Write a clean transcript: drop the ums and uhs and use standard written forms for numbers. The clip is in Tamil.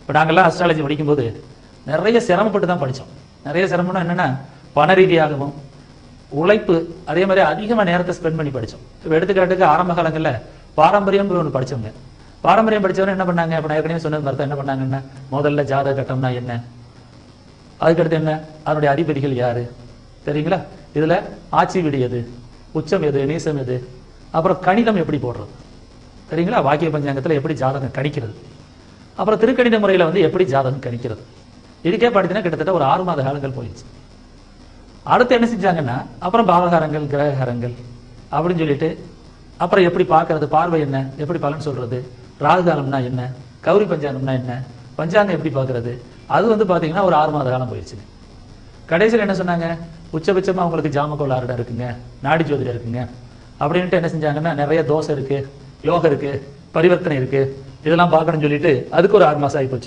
இப்போ நாங்கள்லாம் அஸ்ட்ராலஜி படிக்கும்போது நிறைய சிரமப்பட்டு தான் படித்தோம். நிறைய சிரமம்னா என்னென்னா பண ரீதியாகவும் உழைப்பு, அதே மாதிரி அதிகமாக நேரத்தை ஸ்பெண்ட் பண்ணி படித்தோம். இப்போ எடுத்துக்காட்டுக்கு ஆரம்ப காலங்களில் பாரம்பரியம் ஒன்று படித்தவங்க. பாரம்பரியம் படித்தவங்க என்ன பண்ணாங்க? இப்போ நான் ஏற்கனவே சொன்னது மாதிரி தான். என்ன பண்ணாங்கன்னா, முதல்ல ஜாதக கட்டம்னா என்ன, அதுக்கடுத்து என்ன, அதனுடைய அதிபதிகள் யாரு தெரியுங்களா, இதில் ஆட்சி வீடு எது, உச்சம் எது, நீசம் எது, அப்புறம் கணிதம் எப்படி போடுறது தெரியுங்களா, வாக்கிய பஞ்சாங்கத்தில் எப்படி ஜாதகம் கணிக்கிறது, அப்புறம் திருக்கணித முறையில் வந்து எப்படி ஜாதகம் கணிக்கிறது. இதுக்கே பார்த்தீங்கன்னா கிட்டத்தட்ட ஒரு 6 மாத காலங்கள் போயிடுச்சு. அடுத்து என்ன செஞ்சாங்கன்னா, அப்புறம் பாவகாரங்கள், கிரககாரங்கள் அப்படின்னு சொல்லிட்டு, அப்புறம் எப்படி பார்க்கறது, பார்வை என்ன, எப்படி பலன் சொல்றது, ராகுகாலம்னா என்ன, கௌரி பஞ்சாங்கம்னா என்ன, பஞ்சாங்கம் எப்படி பார்க்கறது, அது வந்து பார்த்தீங்கன்னா ஒரு 6 மாத காலம் போயிடுச்சு. கடைசியில் என்ன சொன்னாங்க, உச்சபட்சமாக உங்களுக்கு ஜாமக்கோளாறுட இருக்குங்க, நாடி ஜோதிடம் இருக்குங்க அப்படின்ட்டு என்ன செஞ்சாங்கன்னா, நிறைய தோசை இருக்கு, யோகம் இருக்கு, பரிவர்த்தனை இருக்கு, இதெல்லாம் பார்க்கணும்னு சொல்லிட்டு அதுக்கு ஒரு 6 மாதம் ஆகி போச்சு.